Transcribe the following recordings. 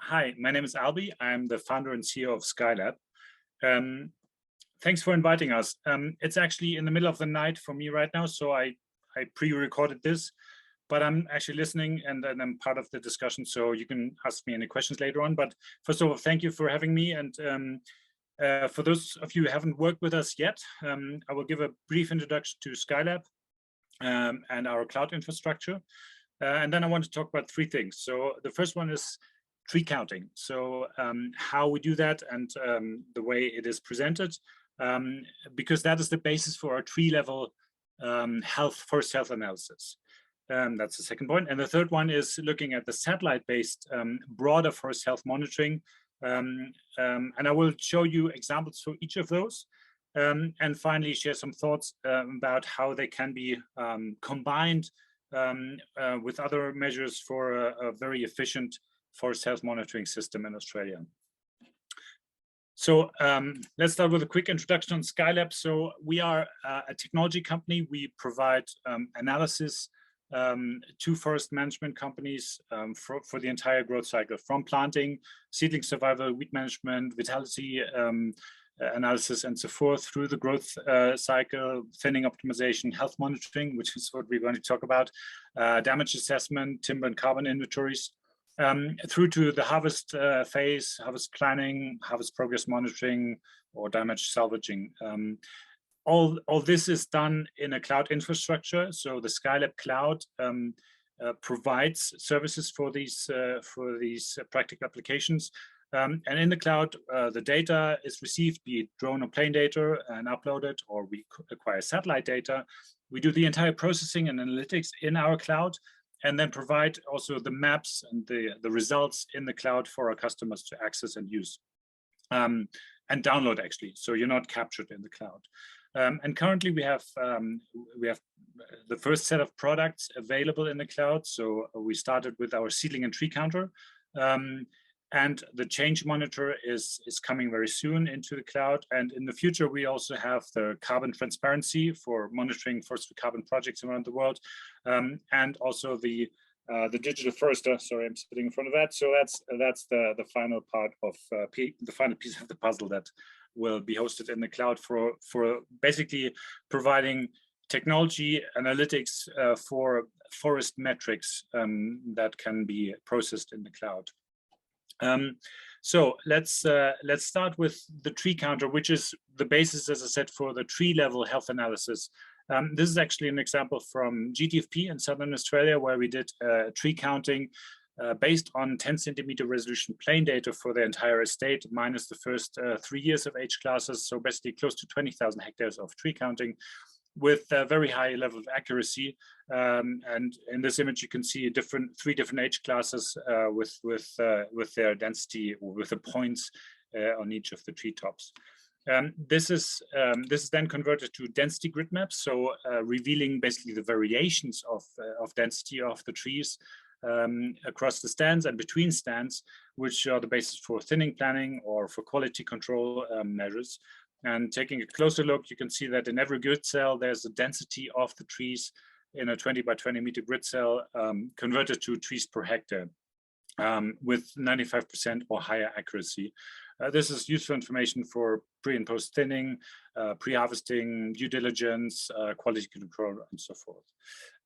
Hi, my name is Albi. I'm the founder and CEO of SKYLAB. Thanks for inviting us. It's actually in the middle of the night for me right now, so I pre-recorded this, but I'm actually listening and I'm part of the discussion, so you can ask me any questions later on. But first of all, thank you for having me. And for those of you who haven't worked with us yet, I will give a brief introduction to SKYLAB and our cloud infrastructure. And then I want to talk about three things. So the first one is tree counting. So how we do that and the way it is presented, because that is the basis for our tree level forest health analysis. That's the second point. And the third one is looking at the satellite-based broader forest health monitoring. And I will show you examples for each of those. And finally, share some thoughts about how they can be combined with other measures for a very efficient forest health monitoring system in Australia. So let's start with a quick introduction on SKYLAB. So we are a technology company. We provide analysis to forest management companies for the entire growth cycle, from planting, seedling survival, weed management, vitality analysis, and so forth, through the growth cycle, thinning optimization, health monitoring, which is what we're going to talk about, damage assessment, timber and carbon inventories, through to the harvest phase, harvest planning, harvest progress monitoring, or damage salvaging. All this is done in a cloud infrastructure. So the SKYLAB cloud provides services for these practical applications. And in the cloud, the data is received, be it drone or plane data, and uploaded, or we acquire satellite data. We do the entire processing and analytics in our cloud, and then provide also the maps and the results in the cloud for our customers to access and use and download, actually. So you're not captured in the cloud. And currently we have the first set of products available in the cloud. So we started with our seedling and tree counter. And the change monitor is coming very soon into the cloud. And in the future, we also have the carbon transparency for monitoring forestry carbon projects around the world, and also the digital forester. Sorry, I'm sitting in front of that. So that's the final part of the final piece of the puzzle that will be hosted in the cloud for basically providing technology analytics for forest metrics that can be processed in the cloud. So let's start with the tree counter, which is the basis, as I said, for the tree level health analysis. This is actually an example from GTFP in Southern Australia, where we did tree counting based on 10 centimeter resolution plane data for the entire estate, minus the first 3 years of age classes. So basically close to 20,000 hectares of tree counting, with a very high level of accuracy. And in this image, you can see three different age classes with their density, or with the points on each of the treetops. This is then converted to density grid maps, so revealing basically the variations of density of the trees across the stands and between stands, which are the basis for thinning planning or for quality control measures. And taking a closer look, you can see that in every grid cell, there's a density of the trees in a 20 by 20 meter grid cell converted to trees per hectare with 95% or higher accuracy. This is useful information for pre and post thinning, pre-harvesting, due diligence, quality control, and so forth.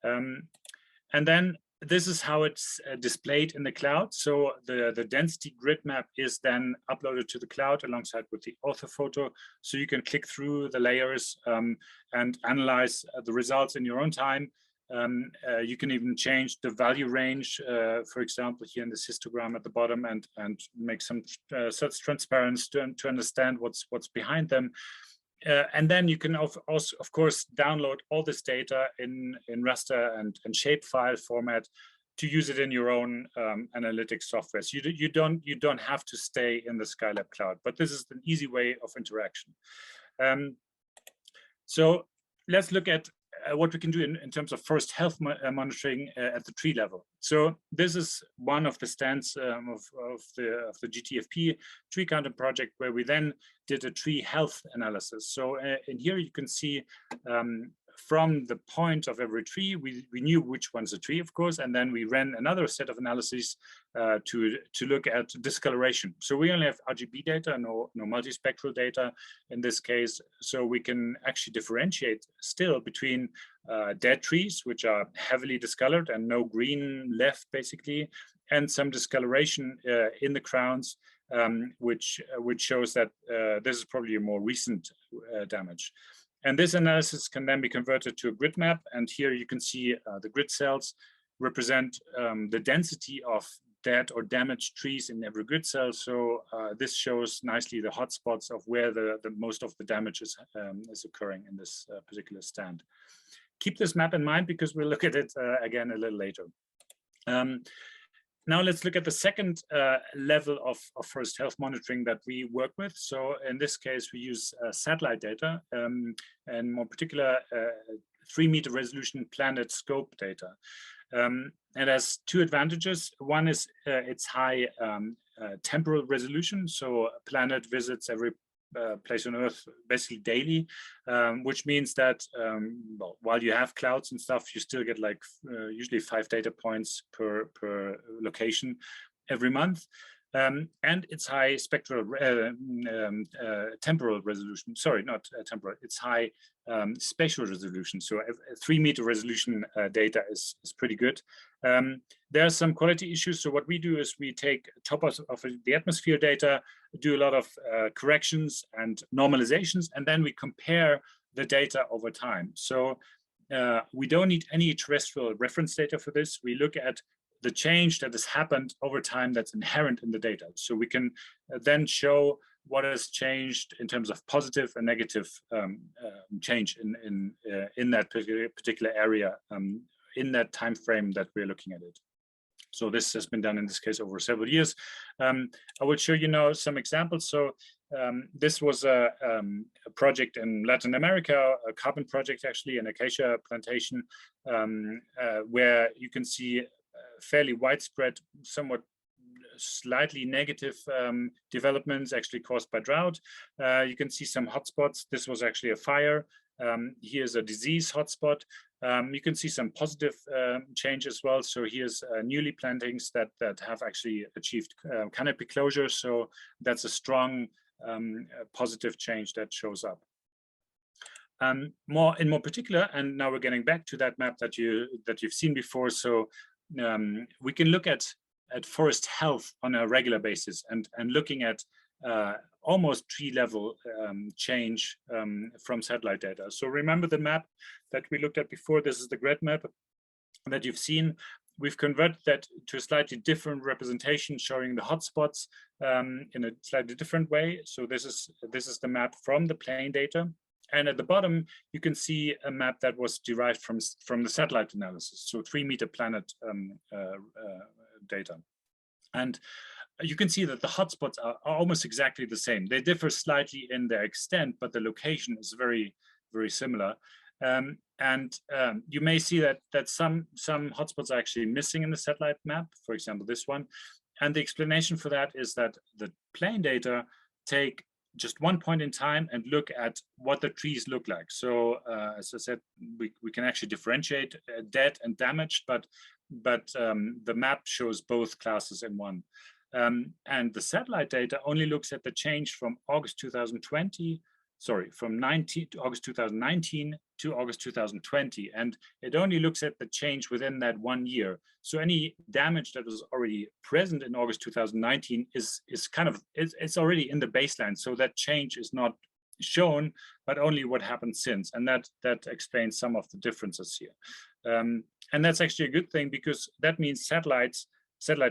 And then this is how it's displayed in the cloud. So the density grid map is then uploaded to the cloud alongside with the author photo. So you can click through the layers and analyze the results in your own time. You can even change the value range, for example, here in this histogram at the bottom, and make some such transparency to understand what's behind them. And then you can also, of course, download all this data in raster and shapefile format to use it in your own analytics software. So you don't have to stay in the SKYLAB cloud, but this is an easy way of interaction. So let's look at what we can do in terms of forest health monitoring at the tree level. So this is one of the stands of the GTFP tree counting project, where we then did a tree health analysis. So in here you can see from the point of every tree, we knew which one's a tree, of course, and then we ran another set of analyses to look at discoloration. So we only have RGB data, no multispectral data in this case, so we can actually differentiate still between dead trees, which are heavily discolored and no green left basically, and some discoloration in the crowns, which shows that this is probably a more recent damage. And this analysis can then be converted to a grid map. And here you can see the grid cells represent the density of dead or damaged trees in every grid cell. So this shows nicely the hotspots of where the most of the damage is occurring in this particular stand. Keep this map in mind because we'll look at it again a little later. Now let's look at the second level of forest health monitoring that we work with. So in this case, we use satellite data and more particular 3-meter resolution planet scope data. It has two advantages. One is its high temporal resolution. So a planet visits every place on Earth basically daily, which means that well, while you have clouds and stuff, you still get like usually 5 data points per location every month. And it's high spectral temporal resolution. Sorry, not temporal. It's high spatial resolution. So 3-meter resolution data is pretty good. There are some quality issues. So what we do is we take top of the atmosphere data, do a lot of corrections and normalizations, and then we compare the data over time. So we don't need any terrestrial reference data for this. We look at the change that has happened over time that's inherent in the data. So we can then show what has changed in terms of positive and negative change in that particular area in that time frame that we're looking at it. So this has been done in this case over several years. I will show you now some examples. So this was a project in Latin America, a carbon project actually, an acacia plantation, where you can see fairly widespread, somewhat slightly negative developments actually caused by drought. You can see some hotspots. This was actually a fire. Here's a disease hotspot. You can see some positive change as well. So here's newly plantings that have actually achieved canopy closure. So that's a strong positive change that shows up. More particular, and now we're getting back to that map that you've seen before. So we can look at forest health on a regular basis and looking at almost tree level change from satellite data. So remember the map that we looked at before. This is the grid map that you've seen. We've converted that to a slightly different representation showing the hotspots in a slightly different way. So this is the map from the plane data. And at the bottom, you can see a map that was derived from the satellite analysis, so 3-meter planet data. And you can see that the hotspots are almost exactly the same. They differ slightly in their extent, but the location is very, very similar. You may see that some hotspots are actually missing in the satellite map, for example, this one. And the explanation for that is that the plane data take just one point in time and look at what the trees look like. So as I said, we can actually differentiate dead and damaged, but the map shows both classes in one. And the satellite data only looks at the change from August 2020, sorry, from August 2019 to August 2020. And it only looks at the change within that 1 year. So any damage that was already present in August 2019 is kind of, it's already in the baseline. So that change is not shown, but only what happened since. And that explains some of the differences here. And that's actually a good thing because that means satellite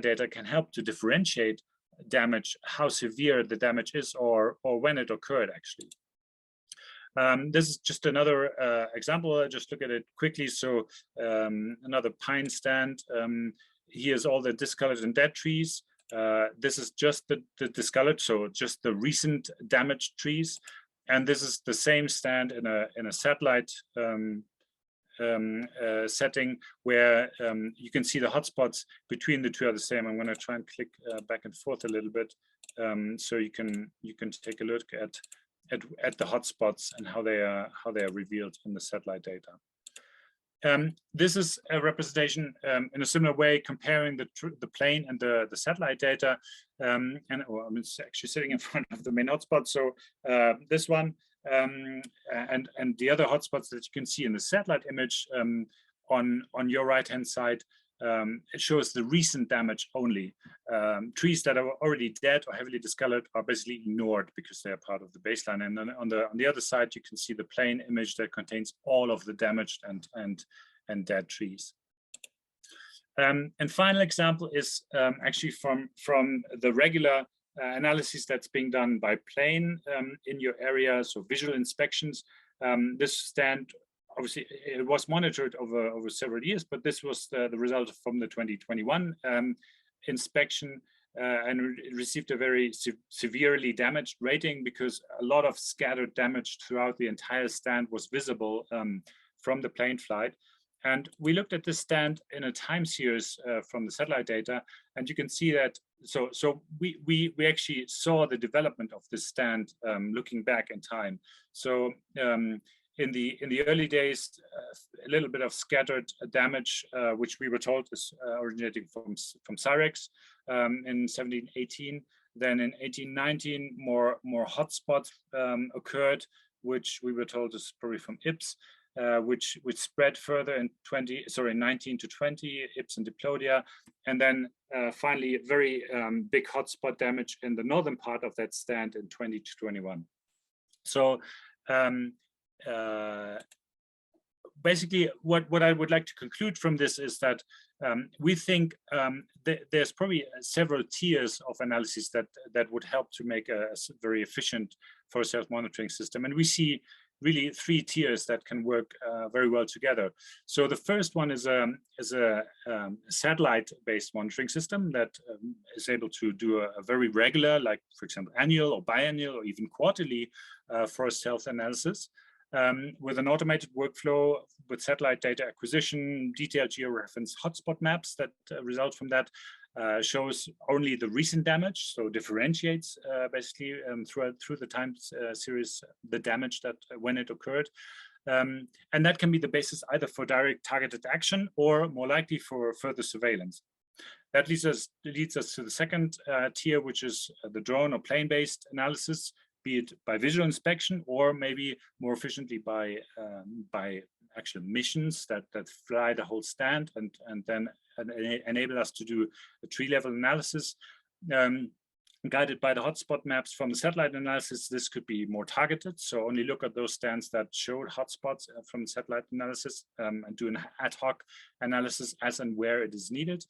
data can help to differentiate damage, how severe the damage is or when it occurred actually. This is just another example. I'll just look at it quickly. So another pine stand. Here's all the discolored and dead trees. This is just the discolored, so just the recent damaged trees. And this is the same stand in a satellite setting where you can see the hotspots between the two are the same. I'm going to try and click back and forth a little bit so you can take a look at at the hotspots and how they are revealed in the satellite data. This is a representation in a similar way, comparing the plane and the satellite data. I'm actually sitting in front of the main hotspot. So this one and the other hotspots that you can see in the satellite image on your right-hand side, it shows the recent damage only. Trees that are already dead or heavily discolored are basically ignored because they are part of the baseline. And then on the other side, you can see the plane image that contains all of the damaged and dead trees. And final example is actually from the regular analysis that's being done by plane in your area, so visual inspections. This stand, obviously, it was monitored over several years, but this was the result from the 2021 inspection, and it received a very severely damaged rating because a lot of scattered damage throughout the entire stand was visible from the plane flight. And we looked at this stand in a time series from the satellite data, and you can see that. So we actually saw the development of this stand looking back in time. So in the early days, a little bit of scattered damage, which we were told is originating from Cyrex in 1718. Then in 1819, more hotspots occurred, which we were told is probably from IPS. Which spread further in 19 to 20, Ips and Diplodia, and then finally a very big hotspot damage in the northern part of that stand in 20 to 21. So basically, what I would like to conclude from this is that we think there's probably several tiers of analysis that would help to make a very efficient forest health monitoring system, and we see really 3 tiers that can work very well together. So the first one is a satellite-based monitoring system that is able to do a very regular, like for example, annual or biannual or even quarterly forest health analysis with an automated workflow with satellite data acquisition, detailed georeference hotspot maps that result from that. Shows only the recent damage, so differentiates basically through the time series the damage that when it occurred, and that can be the basis either for direct targeted action or more likely for further surveillance. That leads us to the second tier, which is the drone or plane-based analysis, be it by visual inspection or maybe more efficiently by actual missions that fly the whole stand and then enable us to do a tree level analysis guided by the hotspot maps from the satellite analysis. This could be more targeted, so only look at those stands that showed hotspots from satellite analysis and do an ad hoc analysis as and where it is needed.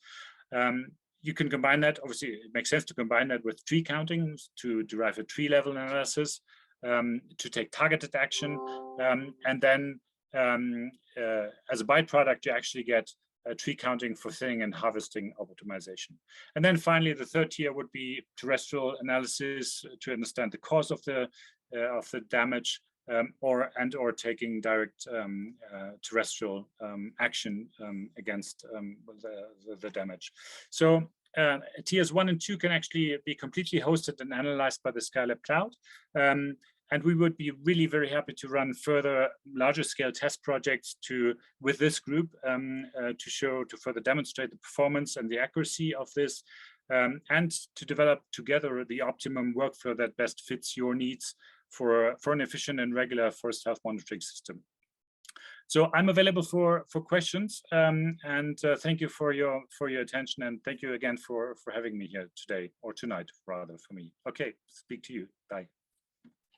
You can combine that, obviously it makes sense to combine that with tree counting to derive a tree level analysis, to take targeted action, and then as a byproduct, you actually get tree counting for thinning and harvesting optimization. And then finally, the third tier would be terrestrial analysis to understand the cause of the damage, or taking direct terrestrial action against the damage. So tiers 1 and 2 can actually be completely hosted and analyzed by the SKYLAB cloud. And we would be really very happy to run further larger scale test projects with this group to further demonstrate the performance and the accuracy of this, and to develop together the optimum workflow that best fits your needs for an efficient and regular forest health monitoring system. So I'm available for questions, and thank you for your attention, and thank you again for having me here today, or tonight rather, for me. Okay, speak to you. Bye.